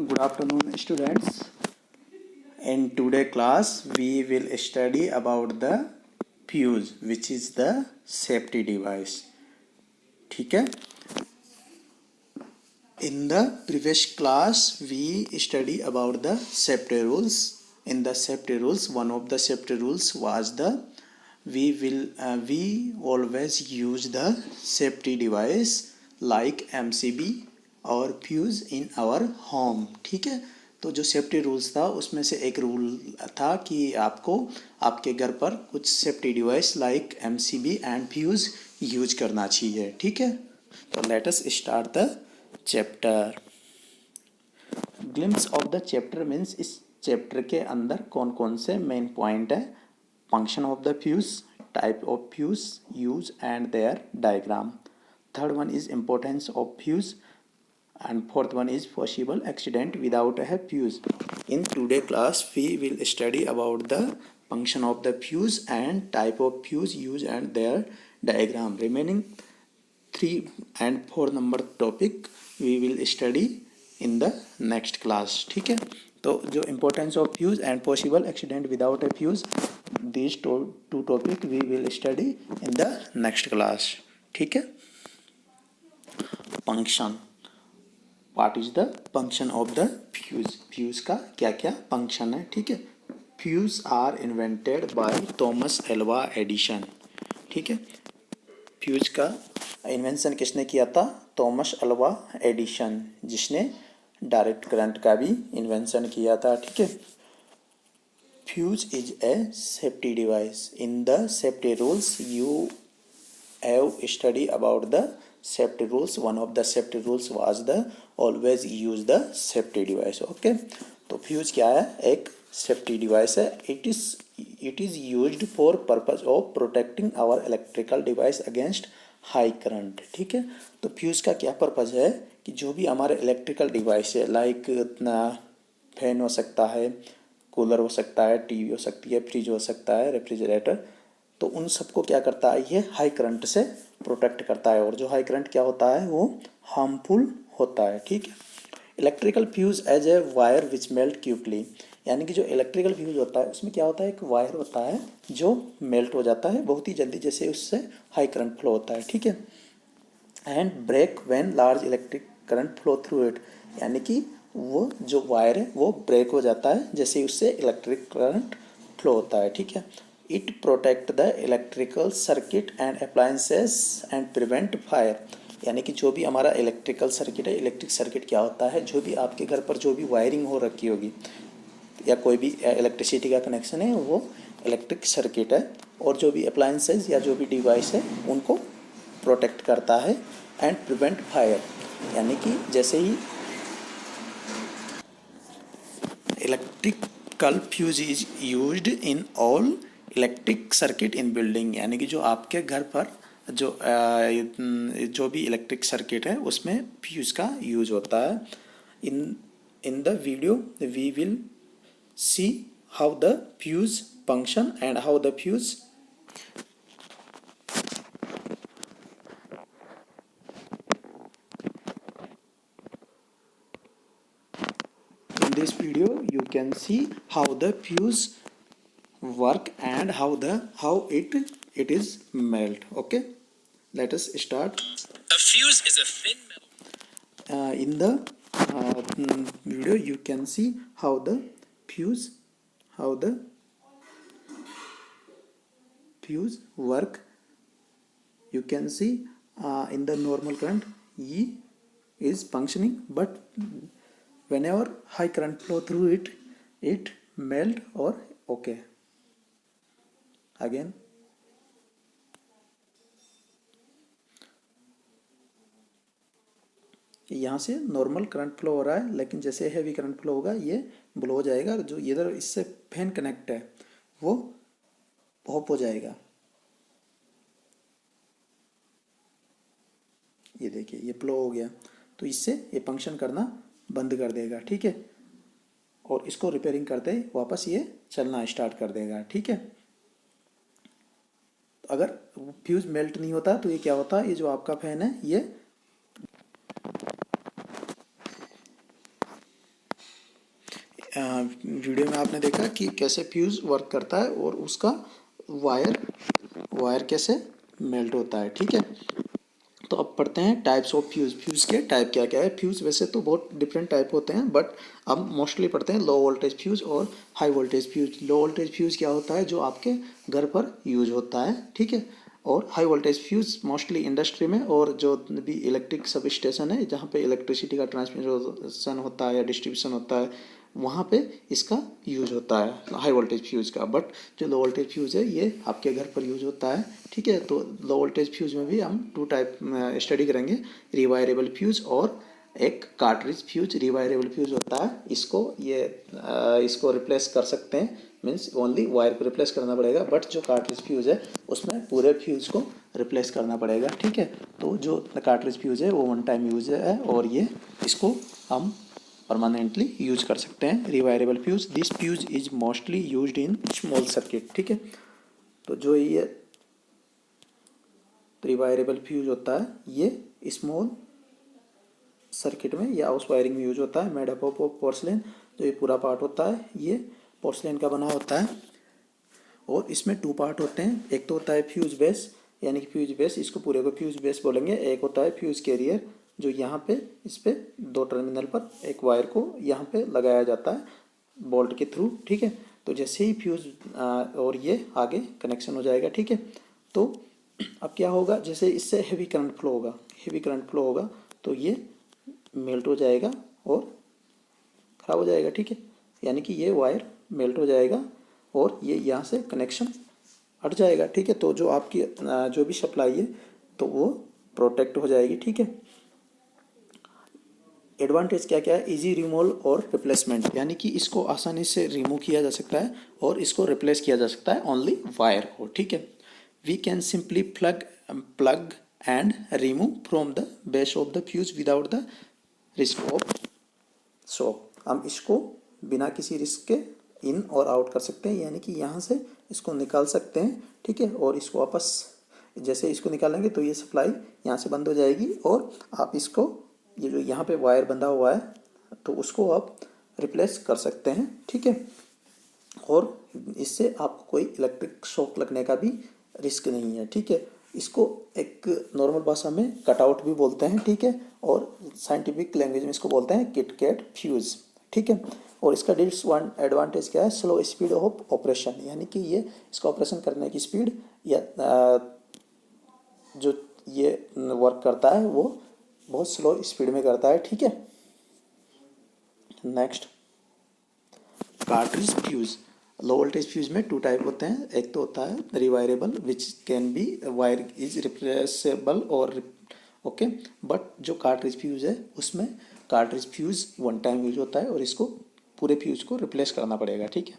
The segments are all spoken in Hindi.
Good afternoon, students. In today class, we will study about the fuse, which is the safety device. ठीक है? In the previous class, we study about the safety rules. In the safety rules, one of the safety rules was the we always use the safety device like MCB और फ्यूज़ इन आवर होम. ठीक है, तो जो सेफ्टी रूल्स था उसमें से एक रूल था कि आपको आपके घर पर कुछ safety device like MCB and fuse use करना चाहिए. ठीक है, तो let us start the chapter. Glimpse of the chapter means इस चैप्टर के अंदर कौन कौन से मेन पॉइंट है. Function of the fuse, type of fuse, use and their diagram. Third one is importance of fuse and fourth one is possible accident without a fuse. In today class we will study about the function of the fuse and type of fuse, use and their diagram. Remaining 3 and 4 number topic we will study in the next class. ठीक है, तो जो importance of fuse and possible accident without a fuse, these two topic we will study in the next class. ठीक है. function, What is the function of the fuse? Fuse का क्या क्या फंक्शन है. ठीक है, fuse are invented by Thomas Alva Edison. ठीक है, फ्यूज का इन्वेंशन किसने किया था? थॉमस एल्वा एडिसन, जिसने डायरेक्ट करंट का भी इन्वेंशन किया था. ठीक है, fuse is a safety device. In the safety rules you have study about the safety rules. One of the safety rules was the always use the safety device. Okay, तो फ्यूज क्या है? एक सेफ्टी डिवाइस है. It is used for purpose of protecting our electrical device against high current. ठीक है, तो फ्यूज का क्या पर्पज है कि जो भी हमारे इलेक्ट्रिकल डिवाइस है लाइक फैन हो सकता है, कूलर हो सकता है, टीवी हो सकती है, फ्रिज हो सकता है, रेफ्रिजरेटर, तो उन सबको क्या करता है? ये हाई करंट से प्रोटेक्ट करता है. और जो हाई करंट क्या होता है? वो हार्मफुल होता है. ठीक है, electrical fuse as a wire which melt quickly. यानी कि जो इलेक्ट्रिकल फ्यूज होता है उसमें क्या होता है? एक वायर होता है जो मेल्ट हो जाता है बहुत ही जल्दी, जैसे उससे हाई करंट फ्लो होता है. ठीक है, and break when large electric current flow through it. यानी कि वो जो वायर है वो ब्रेक हो जाता है जैसे उससे इलेक्ट्रिक करंट फ्लो होता है. ठीक है, It protect the electrical circuit and appliances and prevent fire. यानी कि जो भी हमारा इलेक्ट्रिकल सर्किट है, इलेक्ट्रिक सर्किट क्या होता है? जो भी आपके घर पर जो भी वायरिंग हो रखी होगी या कोई भी इलेक्ट्रिसिटी का कनेक्शन है वो इलेक्ट्रिक सर्किट है. और जो भी अप्लायंसेस या जो भी डिवाइस है उनको प्रोटेक्ट करता है. एंड प्रिवेंट फायर, यानी कि जैसे ही electrical fuse is used in all electric circuit in building. यानी कि जो आपके घर पर जो भी इलेक्ट्रिक सर्किट है उसमें फ्यूज का यूज होता है. In the video we will see how the fuse function and how the fuse in this video you can see how the fuse work and how it is melt. Okay, let us start. A fuse is a thin metal. In the video you can see how the fuse work. You can see in the normal current E is functioning, but whenever high current flow through it melt or okay. Again यहाँ से नॉर्मल करंट फ्लो हो रहा है, लेकिन जैसे हैवी करंट फ्लो होगा ये ब्लो हो जाएगा. जो इधर इससे फैन कनेक्ट है वो ऑफ हो जाएगा. ये देखिए ये फ्लो हो गया, तो इससे ये फंक्शन करना बंद कर देगा. ठीक है, और इसको रिपेयरिंग करते ही वापस ये चलना स्टार्ट कर देगा. ठीक है, अगर फ्यूज मेल्ट नहीं होता तो ये क्या होता? ये जो आपका फैन है ये वीडियो में आपने देखा कि कैसे फ्यूज़ वर्क करता है और उसका वायर कैसे मेल्ट होता है, ठीक है। तो अब पढ़ते हैं टाइप्स ऑफ फ्यूज़। फ्यूज़ के टाइप क्या क्या है। फ्यूज़ वैसे तो बहुत डिफरेंट टाइप होते हैं, बट अब मोस्टली पढ़ते हैं लो वोल्टेज फ्यूज़ और high voltage fuse. Low voltage fuse क्या होता है, जो आपके घर पर यूज होता है, ठीक है। और high voltage fuse mostly industry में और जो भी इलेक्ट्रिक सब स्टेशन है जहाँ पे इलेक्ट्रिसिटी का ट्रांसमिशन होता है या डिस्ट्रीब्यूशन होता है, वहाँ पे इसका यूज होता है हाई वोल्टेज फ्यूज़ का। बट जो लो वोल्टेज फ्यूज़ है ये आपके घर पर यूज होता है, ठीक है। तो लो वोल्टेज फ्यूज़ में भी हम टू टाइप स्टडी करेंगे, रिवायरेबल फ्यूज़ और एक कार्ट्रिज फ्यूज। रिवायरेबल फ्यूज होता है, इसको रिप्लेस कर सकते हैं, मीन्स ओनली वायर को रिप्लेस करना पड़ेगा। बट जो कार्ट्रिज फ्यूज है उसमें पूरे फ्यूज को रिप्लेस करना पड़ेगा, ठीक है। तो जो कार्ट्रिज फ्यूज है वो वन टाइम यूज है और इसको हम परमानेंटली यूज कर सकते हैं। Rewirable fuse, this fuse is mostly used in small circuit, ठीक है। तो जो ये रिवायरेबल फ्यूज होता है ये स्मॉल सर्किट में या उस वायरिंग में यूज होता है। मेड अप ऑफ पोर्सलेन, तो ये पूरा पार्ट होता है ये पोर्सलेन का बना होता है और इसमें टू पार्ट होते हैं। एक तो होता है फ्यूज बेस, यानी कि फ्यूज बेस, इसको पूरे को फ्यूज बेस बोलेंगे। एक होता है फ्यूज कैरियर, जो यहाँ पे इस पे दो टर्मिनल पर एक वायर को यहाँ पे लगाया जाता है बोल्ट के थ्रू, ठीक है। तो जैसे ही फ्यूज और ये आगे कनेक्शन हो जाएगा, ठीक है। तो अब क्या होगा, जैसे इससे हेवी करंट फ्लो होगा तो ये मेल्ट हो जाएगा और ख़राब हो जाएगा, ठीक है। यानी कि ये वायर मेल्ट हो जाएगा और ये यहाँ से कनेक्शन हट जाएगा, ठीक है। तो जो आपकी जो भी सप्लाई है तो वो प्रोटेक्ट हो जाएगी, ठीक है। एडवांटेज क्या क्या है, इजी रिमूवल और रिप्लेसमेंट, यानी कि इसको आसानी से रिमूव किया जा सकता है और इसको रिप्लेस किया जा सकता है ओनली वायर को, ठीक है। We can simply plug and remove from the base of the fuse without the risk of shock. हम इसको बिना किसी रिस्क के इन और आउट कर सकते हैं, यानी कि यहाँ से इसको निकाल सकते हैं, ठीक है। और इसको वापस जैसे इसको निकालेंगे तो ये सप्लाई यहाँ से बंद हो जाएगी और आप इसको ये जो यहाँ पे वायर बंधा हुआ है तो उसको आप रिप्लेस कर सकते हैं, ठीक है। और इससे आपको कोई इलेक्ट्रिक शॉक लगने का भी रिस्क नहीं है, ठीक है। इसको एक नॉर्मल भाषा में कटआउट भी बोलते हैं, ठीक है। और साइंटिफिक लैंग्वेज में इसको बोलते हैं किटकैट फ्यूज, ठीक है। और इसका एडवांटेज क्या है, स्लो स्पीड ऑफ ऑपरेशन, यानी कि ये इसका ऑपरेशन करने की स्पीड या जो ये वर्क करता है वो बहुत स्लो स्पीड में करता है, ठीक है। Next, cartridge fuse. Low voltage fuse में टू टाइप होते हैं। एक तो होता है rewirable, which can be wire is replaceable और ओके। बट जो कार्ट्रिज फ्यूज है उसमें cartridge fuse one time use होता है और इसको पूरे फ्यूज को रिप्लेस करना पड़ेगा, ठीक है।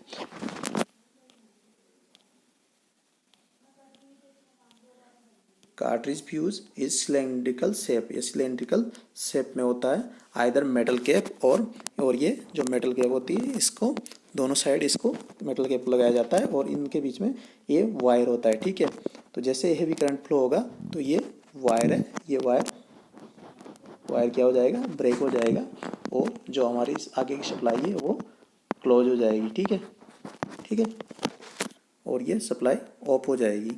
Cartridge fuse is cylindrical shape, ये सिलेंड्रिकल शेप में होता है, आइदर मेटल कैप और ये जो मेटल कैप होती है इसको दोनों साइड इसको मेटल कैप लगाया जाता है और इनके बीच में ये वायर होता है, ठीक है। तो जैसे हेवी करंट फ्लो होगा तो ये वायर है, ये वायर क्या हो जाएगा, ब्रेक हो जाएगा और जो हमारी आगे की सप्लाई है वो क्लोज हो जाएगी, ठीक है, ठीक है। और ये सप्लाई ऑफ हो जाएगी।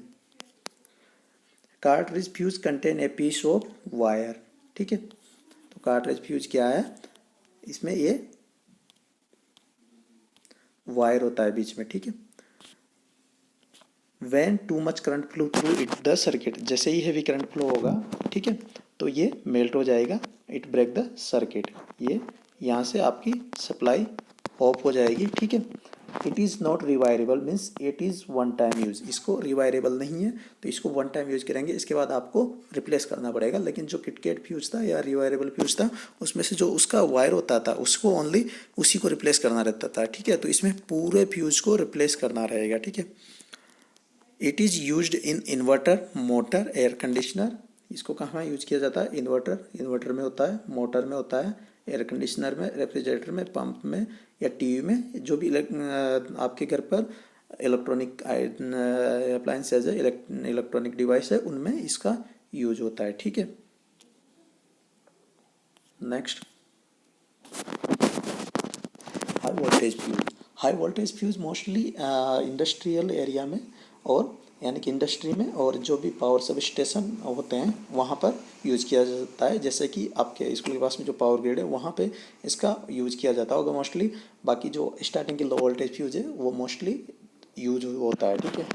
Cartridge fuse contain a piece of wire, ठीक है। तो कार्ट्रिज फ्यूज क्या है, इसमें ये वायर होता है बीच में, ठीक है। When too much current flow through it the circuit, जैसे ही हेवी करंट फ्लो होगा, ठीक है, तो ये मेल्ट हो जाएगा, इट ब्रेक द सर्किट, ये यहाँ से आपकी सप्लाई ऑफ हो जाएगी, ठीक है। It is not rewirable, means it is one time use, इसको रिवायरेबल नहीं है तो इसको वन टाइम यूज करेंगे, इसके बाद आपको रिप्लेस करना पड़ेगा। लेकिन जो किटकैट फ्यूज था या रिवायरेबल फ्यूज था उसमें से जो उसका वायर होता था उसको ओनली उसी को रिप्लेस करना रहता था, ठीक है। तो इसमें पूरे फ्यूज को रिप्लेस करना रहेगा, ठीक है। It is used in inverter, motor, air conditioner, इसको कहाँ यूज किया जाता है, इन्वर्टर में होता है, मोटर में होता है, एयर कंडीशनर में, रेफ्रिजरेटर में, पंप में या टीवी में, जो भी आपके घर पर इलेक्ट्रॉनिक अप्लायंसेज है, इलेक्ट्रॉनिक डिवाइस है, उनमें इसका यूज होता है, ठीक है। Next, how voltage fuse. High voltage fuse mostly industrial area में और यानी कि इंडस्ट्री में और जो भी पावर सब स्टेशन होते हैं वहाँ पर यूज़ किया जाता है। जैसे कि आपके स्कूल के पास में जो पावर ग्रिड है वहाँ पे इसका यूज़ किया जाता होगा मोस्टली। बाकी जो स्टार्टिंग की लो वोल्टेज फ्यूज है वो मोस्टली यूज होता है, ठीक है।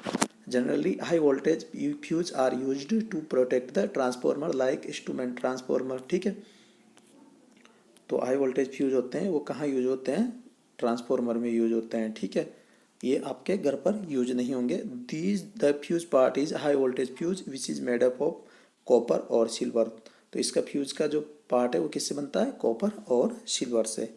Generally high voltage fuse are used to protect the transformer like instrument transformer, ठीक है। तो हाई वोल्टेज फ्यूज होते हैं वो कहाँ यूज होते हैं? ट्रांसफॉर्मर में यूज होते हैं, ठीक है। ये आपके घर पर यूज नहीं होंगे। These the fuse part is high voltage fuse which is made up of copper और सिल्वर। तो इसका फ्यूज का जो पार्ट है वो किससे बनता है? कॉपर और सिल्वर से।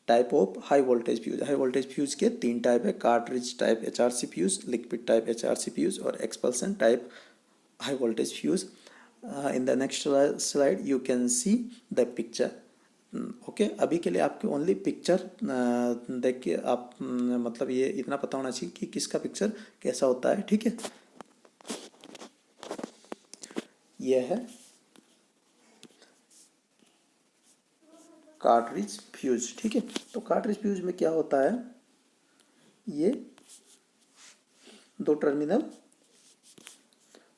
Type of high voltage fuse. High voltage fuse के 3 टाइप है, cartridge type HRC fuse, liquid type HRC fuse और expulsion type high voltage fuse. In the next slide you can see the picture. Okay अभी के लिए आपको ओनली पिक्चर देख के आप मतलब ये इतना पता होना चाहिए कि किसका पिक्चर कैसा होता है, ठीक है। ये है कार्ट्रिज फ्यूज, ठीक है। तो कार्ट्रिज फ्यूज में क्या होता है? ये 2 टर्मिनल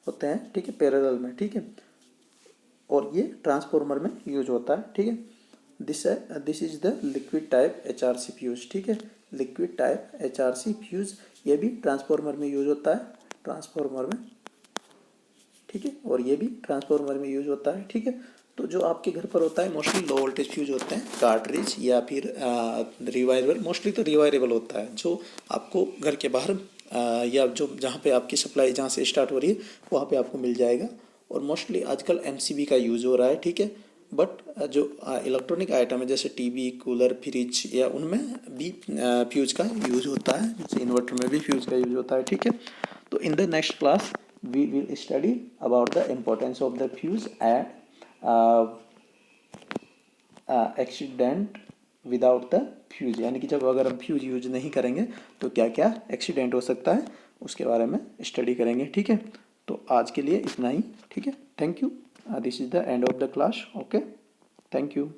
होते हैं, ठीक है, पैरेलल में, ठीक है। और ये ट्रांसफॉर्मर में यूज होता है, ठीक है। This is the liquid type HRC fuse, ठीक है। लिक्विड टाइप HRC फ्यूज ये भी ट्रांसफॉर्मर में यूज होता है, ट्रांसफॉर्मर में, ठीक है। और ये भी ट्रांसफॉर्मर में यूज होता है, ठीक है। तो जो आपके घर पर होता है मोस्टली लो वोल्टेज फ्यूज होते हैं, कार्ट्रिज या फिर रिवायरेबल। मोस्टली तो रिवायरेबल होता है जो आपको घर के बाहर या जो जहाँ पे आपकी सप्लाई जहाँ से स्टार्ट हो रही है वहाँ पे आपको मिल जाएगा। और मोस्टली आजकल MCB का यूज़ हो रहा है, ठीक है। बट जो इलेक्ट्रॉनिक आइटम है जैसे टीवी, कूलर, फ्रिज या उनमें भी फ्यूज का यूज होता है, जैसे इन्वर्टर में भी फ्यूज का यूज होता है, ठीक है। तो in the next class we will study about the importance of the fuse and accident without the fuse, यानी कि जब अगर हम फ्यूज यूज नहीं करेंगे तो क्या क्या एक्सीडेंट हो सकता है उसके बारे में स्टडी करेंगे, ठीक है। तो आज के लिए इतना ही, ठीक है। Thank you. This is the end of the class. Okay, thank you.